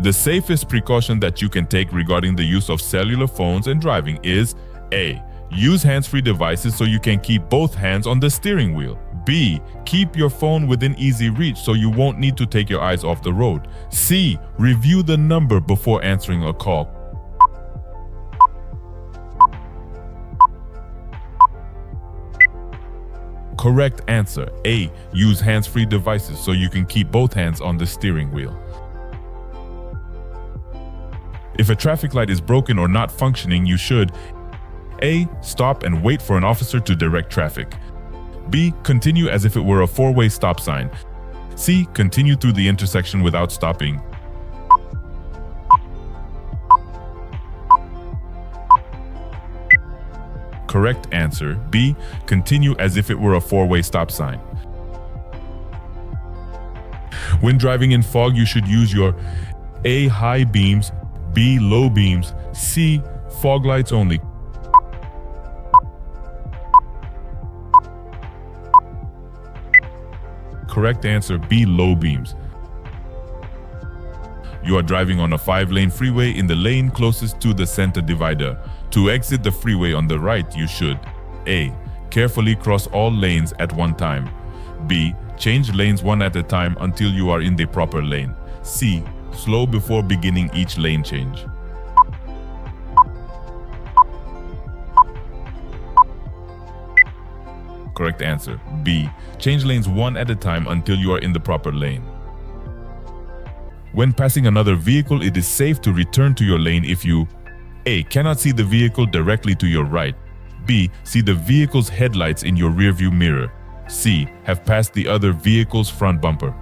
The safest precaution that you can take regarding the use of cellular phones and driving is A. Use hands-free devices so you can keep both hands on the steering wheel. B. Keep your phone within easy reach so you won't need to take your eyes off the road. C. Review the number before answering a call. Correct answer, A. Use hands-free devices so you can keep both hands on the steering wheel. If a traffic light is broken or not functioning, you should A. Stop and wait for an officer to direct traffic. B. Continue as if it were a four-way stop sign. C. Continue through the intersection without stopping. Correct answer, B. Continue as if it were a four-way stop sign. When driving in fog, you should use your A. High beams, B. Low beams, C. Fog lights only. Correct answer, B. Low beams. You are driving on a 5-lane freeway in the lane closest to the center divider. To exit the freeway on the right, you should A. Carefully cross all lanes at one time. B. Change lanes one at a time until you are in the proper lane. C. Slow before beginning each lane change. Correct answer, B. Change lanes one at a time until you are in the proper lane. When passing another vehicle, it is safe to return to your lane if you A. Cannot see the vehicle directly to your right. B. See the vehicle's headlights in your rearview mirror. C. Have passed the other vehicle's front bumper.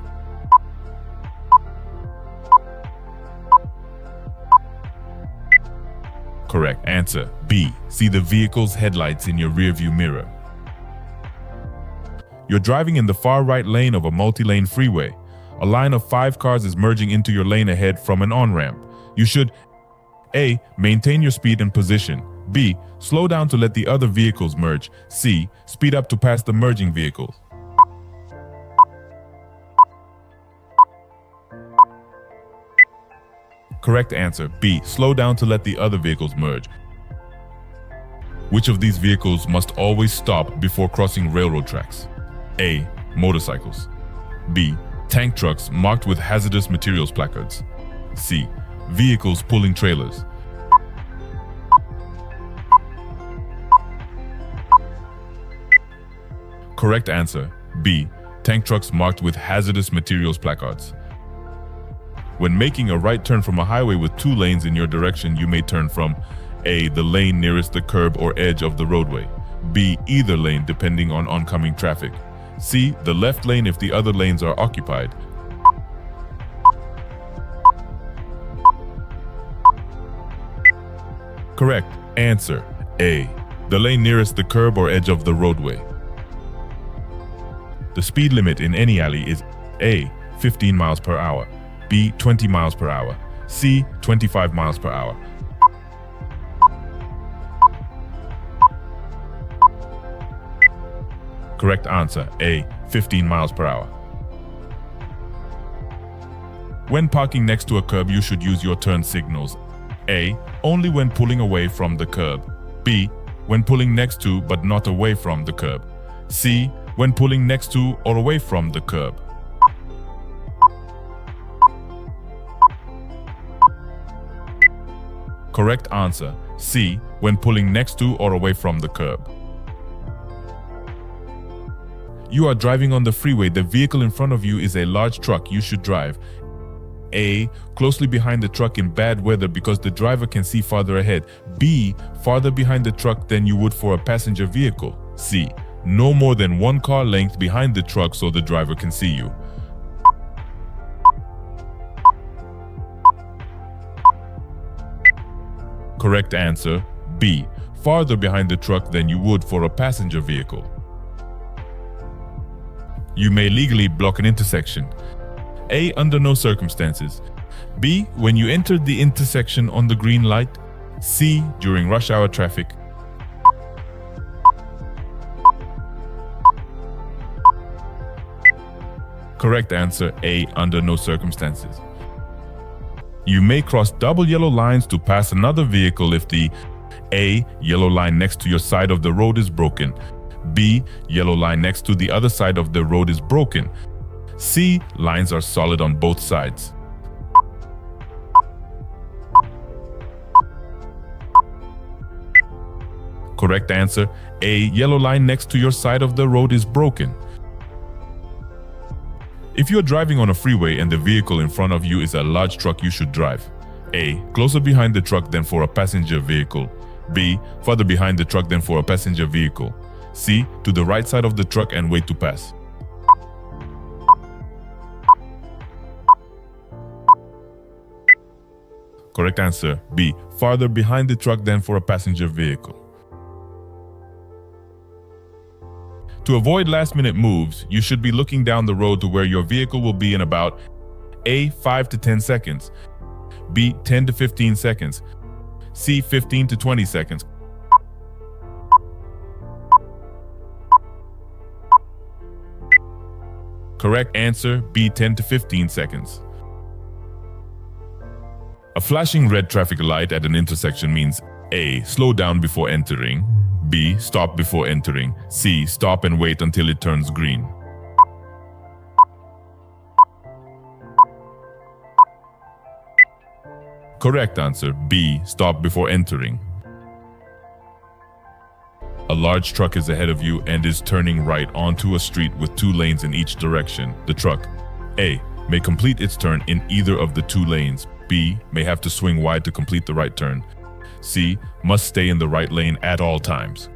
Correct answer, B. See the vehicle's headlights in your rearview mirror. You're driving in the far right lane of a multi-lane freeway. A line of 5 cars is merging into your lane ahead from an on-ramp. You should A. Maintain your speed and position. B. Slow down to let the other vehicles merge. C. Speed up to pass the merging vehicles. Correct answer, B. Slow down to let the other vehicles merge. Which of these vehicles must always stop before crossing railroad tracks? A. Motorcycles. B. Tank trucks marked with hazardous materials placards. C. Vehicles pulling trailers. Correct answer, B. Tank trucks marked with hazardous materials placards. When making a right turn from a highway with 2 lanes in your direction, you may turn from A. The lane nearest the curb or edge of the roadway. B. Either lane depending on oncoming traffic. C. The left lane if the other lanes are occupied. Correct answer, A. The lane nearest the curb or edge of the roadway. The speed limit in any alley is A. 15 miles per hour, B. 20 miles per hour, C. 25 miles per hour. Correct answer, A. 15 miles per hour. When parking next to a curb, you should use your turn signals. A. Only when pulling away from the curb. B. When pulling next to but not away from the curb. C. When pulling next to or away from the curb. Correct answer, C. When pulling next to or away from the curb. You are driving on the freeway. The vehicle in front of you is a large truck. You should drive A. Closely behind the truck in bad weather because the driver can see farther ahead. B. Farther behind the truck than you would for a passenger vehicle. C. No more than 1 car length behind the truck so the driver can see you. Correct answer, B. Farther behind the truck than you would for a passenger vehicle. You may legally block an intersection. A. Under no circumstances. B. When you enter the intersection on the green light. C. During rush hour traffic. Correct answer, A. Under no circumstances. You may cross double yellow lines to pass another vehicle if the A. Yellow line next to your side of the road is broken. B. Yellow line next to the other side of the road is broken. C. Lines are solid on both sides. Correct answer, A. Yellow line next to your side of the road is broken. If you're driving on a freeway and the vehicle in front of you is a large truck, you should drive A. Closer behind the truck than for a passenger vehicle. B. Further behind the truck than for a passenger vehicle. C. To the right side of the truck and wait to pass. Correct answer, B. Farther behind the truck than for a passenger vehicle. To avoid last-minute moves, you should be looking down the road to where your vehicle will be in about A. 5 to 10 seconds, B. 10 to 15 seconds, C. 15 to 20 seconds. Correct answer, B. 10 to 15 seconds. A flashing red traffic light at an intersection means A. Slow down before entering, B. Stop before entering, C. Stop and wait until it turns green. Correct answer, B. Stop before entering. A large truck is ahead of you and is turning right onto a street with 2 lanes in each direction. The truck, A. May complete its turn in either of the 2 lanes. B. May have to swing wide to complete the right turn. C. Must stay in the right lane at all times.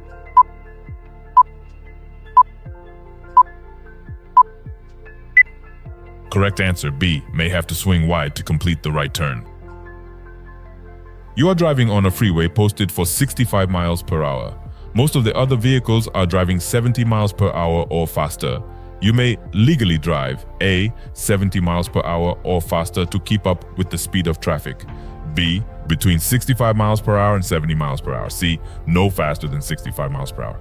Correct answer, B. May have to swing wide to complete the right turn. You are driving on a freeway posted for 65 miles per hour. Most of the other vehicles are driving 70 miles per hour or faster. You may legally drive A. 70 miles per hour or faster to keep up with the speed of traffic. B. Between 65 miles per hour and 70 miles per hour. C. No faster than 65 miles per hour.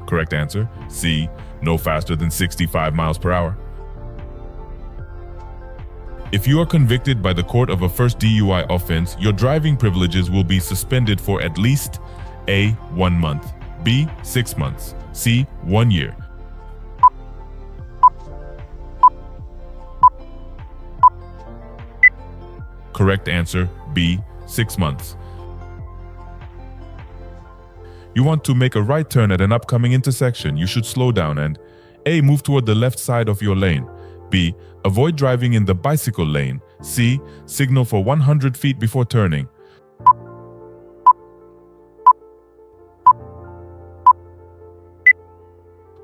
Correct answer, C. No faster than 65 miles per hour. If you are convicted by the court of a first DUI offense, your driving privileges will be suspended for at least A. 1 month, B. 6 months, C. 1 year. Correct answer, B. 6 months. You want to make a right turn at an upcoming intersection. You should slow down and A. Move toward the left side of your lane. B. Avoid driving in the bicycle lane. C. Signal for 100 feet before turning.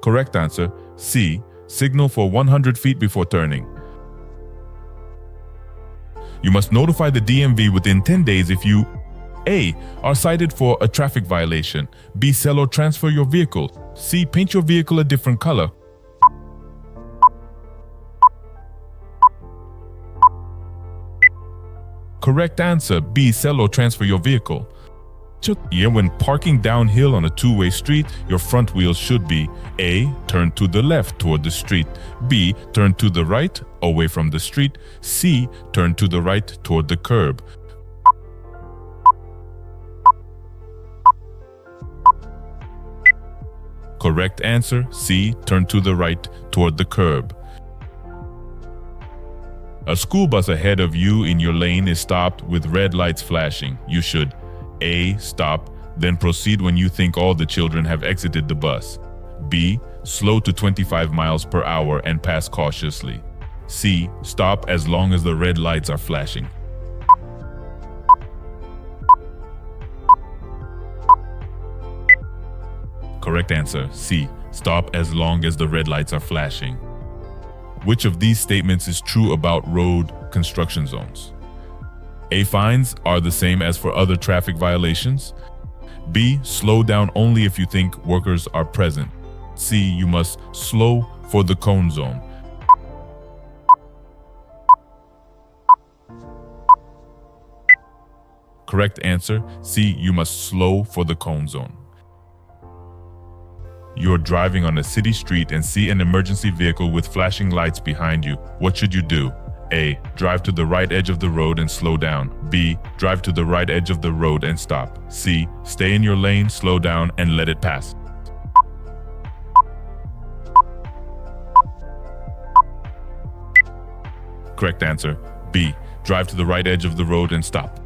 Correct answer, C. Signal for 100 feet before turning. You must notify the DMV within 10 days if you A. Are cited for a traffic violation. B. Sell or transfer your vehicle. C. Paint your vehicle a different color. Correct answer, B. Sell or transfer your vehicle. When parking downhill on a 2-way street, your front wheels should be A. Turn to the left toward the street. B. Turn to the right away from the street. C. Turn to the right toward the curb. Correct answer, C. Turn to the right toward the curb. A school bus ahead of you in your lane is stopped with red lights flashing. You should A. Stop, then proceed when you think all the children have exited the bus. B. Slow to 25 miles per hour and pass cautiously. C. Stop as long as the red lights are flashing. Correct answer, C. Stop as long as the red lights are flashing. Which of these statements is true about road construction zones? A. Fines are the same as for other traffic violations. B. Slow down only if you think workers are present. C. You must slow for the cone zone. Correct answer, C. You must slow for the cone zone. You're driving on a city street and see an emergency vehicle with flashing lights behind you. What should you do? A. Drive to the right edge of the road and slow down. B. Drive to the right edge of the road and stop. C. Stay in your lane, slow down, and let it pass. Correct answer, B. Drive to the right edge of the road and stop.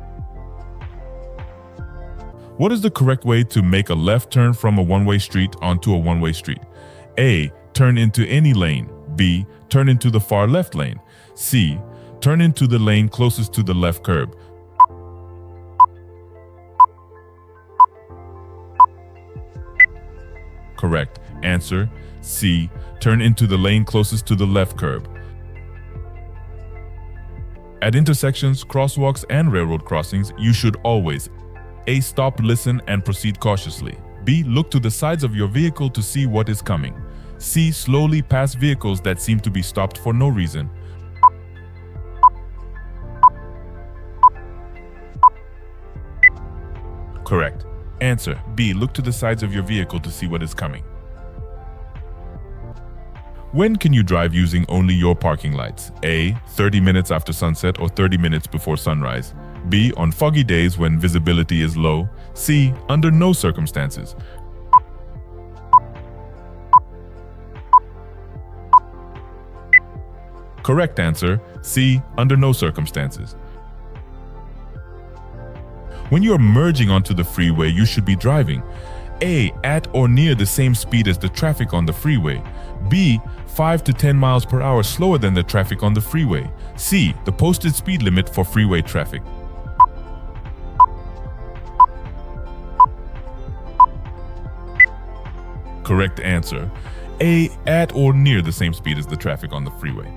What is the correct way to make a left turn from a one-way street onto a one-way street? A. Turn into any lane. B. Turn into the far left lane. C. Turn into the lane closest to the left curb. Correct answer, C. Turn into the lane closest to the left curb. At intersections, crosswalks, and railroad crossings, you should always A. Stop, listen, and proceed cautiously. B. Look to the sides of your vehicle to see what is coming. C. Slowly pass vehicles that seem to be stopped for no reason. Correct answer, B. Look to the sides of your vehicle to see what is coming. When can you drive using only your parking lights? A. 30 minutes after sunset or 30 minutes before sunrise. B. On foggy days when visibility is low. C. Under no circumstances. Correct answer, C. Under no circumstances. When you are merging onto the freeway, you should be driving A. At or near the same speed as the traffic on the freeway. B. 5 to 10 miles per hour slower than the traffic on the freeway. C. The posted speed limit for freeway traffic. Correct answer, A. At or near the same speed as the traffic on the freeway.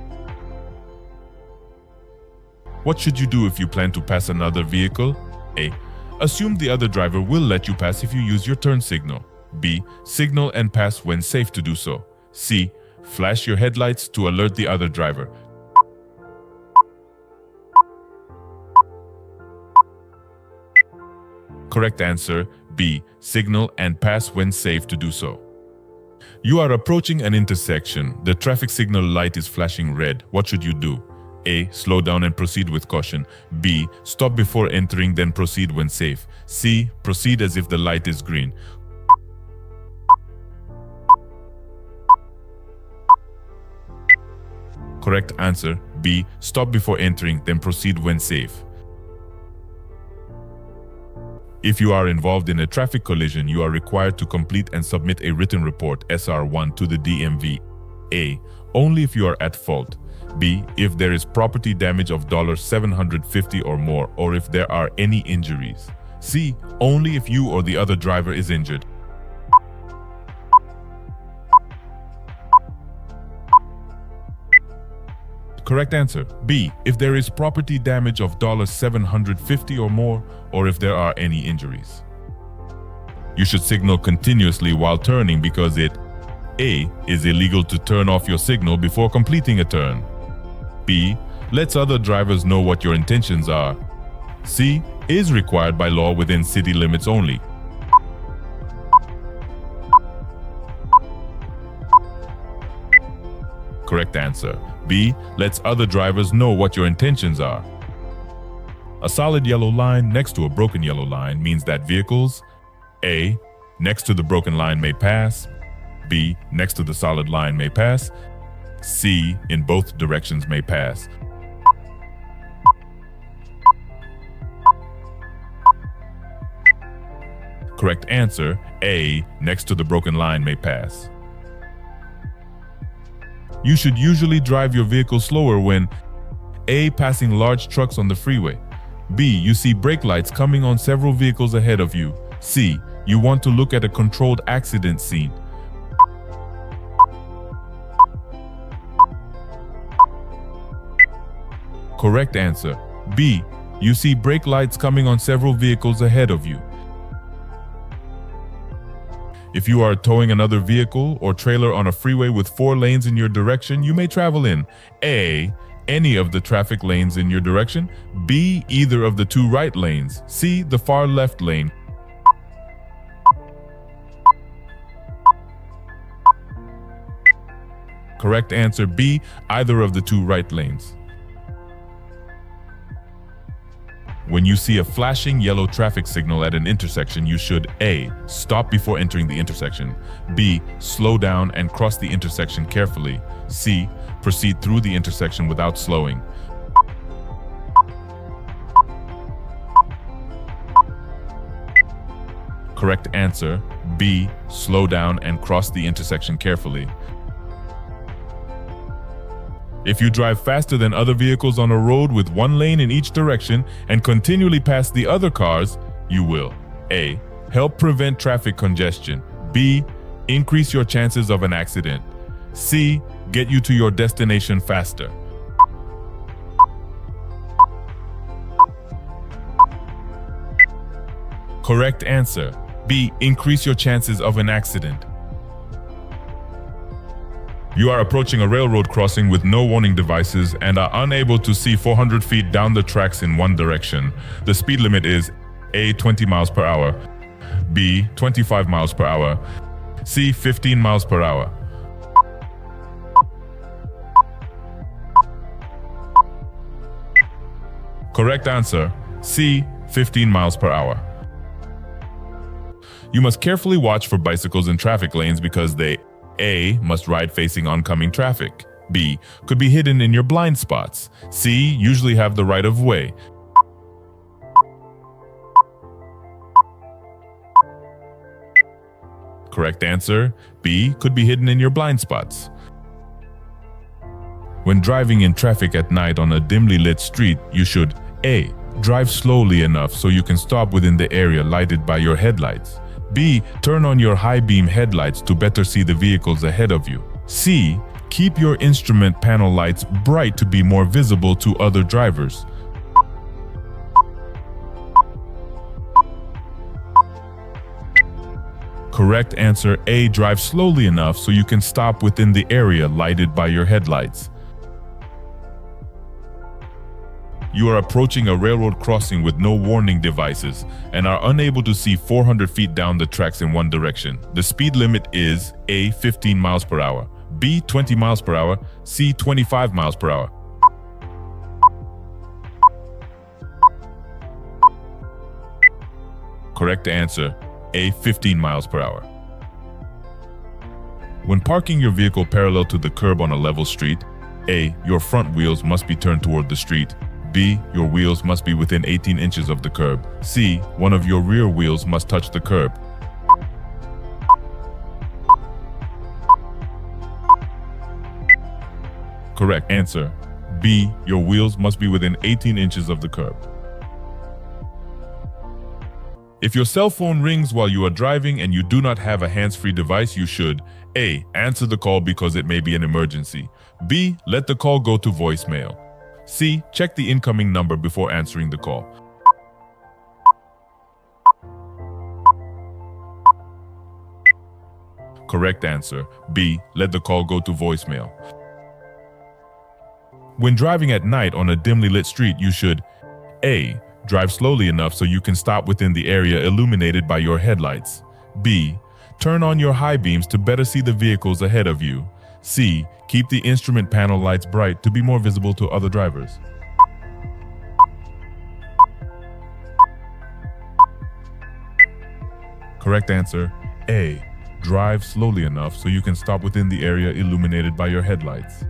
What should you do if you plan to pass another vehicle? A. Assume the other driver will let you pass if you use your turn signal. B. Signal and pass when safe to do so. C. Flash your headlights to alert the other driver. Correct answer, B. Signal and pass when safe to do so. You are approaching an intersection. The traffic signal light is flashing red. What should you do? A. Slow down and proceed with caution. B. Stop before entering, then proceed when safe. C. Proceed as if the light is green. Correct answer, B. Stop before entering, then proceed when safe. If you are involved in a traffic collision, you are required to complete and submit a written report, SR1, to the DMV. A. Only if you are at fault. B. If there is property damage of $750 or more, or if there are any injuries. C. Only if you or the other driver is injured. Correct answer, B. If there is property damage of $750 or more, or if there are any injuries. You should signal continuously while turning because it A. Is illegal to turn off your signal before completing a turn. B. Lets other drivers know what your intentions are. C. Is required by law within city limits only. Correct answer, B. Lets other drivers know what your intentions are. A solid yellow line next to a broken yellow line means that vehicles A. Next to the broken line may pass. B. Next to the solid line may pass. C. In both directions may pass. Correct answer, A. Next to the broken line may pass. You should usually drive your vehicle slower when A. Passing large trucks on the freeway. B. You see brake lights coming on several vehicles ahead of you. C. You want to look at a controlled accident scene. Correct answer, B. You see brake lights coming on several vehicles ahead of you. If you are towing another vehicle or trailer on a freeway with 4 lanes in your direction, you may travel in A. Any of the traffic lanes in your direction. B. Either of the 2 right lanes. C. The far left lane. Correct answer B, either of the two right lanes. When you see a flashing yellow traffic signal at an intersection, you should A. Stop before entering the intersection. B. Slow down and cross the intersection carefully. C. Proceed through the intersection without slowing. Correct answer B. Slow down and cross the intersection carefully. If you drive faster than other vehicles on a road with one lane in each direction and continually pass the other cars, you will A. Help prevent traffic congestion. B. Increase your chances of an accident. C. Get you to your destination faster. Correct answer B. Increase your chances of an accident. You are approaching a railroad crossing with no warning devices and are unable to see 400 feet down the tracks in one direction. The speed limit is A. 20 miles per hour, B. 25 miles per hour, C. 15 miles per hour. Correct answer C. 15 miles per hour. You must carefully watch for bicycles in traffic lanes because they A. Must ride facing oncoming traffic. B. Could be hidden in your blind spots. C. Usually have the right of way. Correct answer B. Could be hidden in your blind spots. When driving in traffic at night on a dimly lit street, you should A. Drive slowly enough so you can stop within the area lighted by your headlights. B. Turn on your high beam headlights to better see the vehicles ahead of you. C. Keep your instrument panel lights bright to be more visible to other drivers. Correct answer A. Drive slowly enough so you can stop within the area lighted by your headlights. You are approaching a railroad crossing with no warning devices and are unable to see 400 feet down the tracks in one direction. The speed limit is A. 15 miles per hour, B. 20 miles per hour, C. 25 miles per hour. Correct answer A. 15 miles per hour. When parking your vehicle parallel to the curb on a level street, A. Your front wheels must be turned toward the street. B. Your wheels must be within 18 inches of the curb. C. One of your rear wheels must touch the curb. Correct answer B. Your wheels must be within 18 inches of the curb. If your cell phone rings while you are driving and you do not have a hands-free device, you should A. Answer the call because it may be an emergency. B. Let the call go to voicemail. C. Check the incoming number before answering the call. Correct answer B. Let the call go to voicemail. When driving at night on a dimly lit street, you should A. Drive slowly enough so you can stop within the area illuminated by your headlights. B. Turn on your high beams to better see the vehicles ahead of you. C. Keep the instrument panel lights bright to be more visible to other drivers. Correct answer A. Drive slowly enough so you can stop within the area illuminated by your headlights.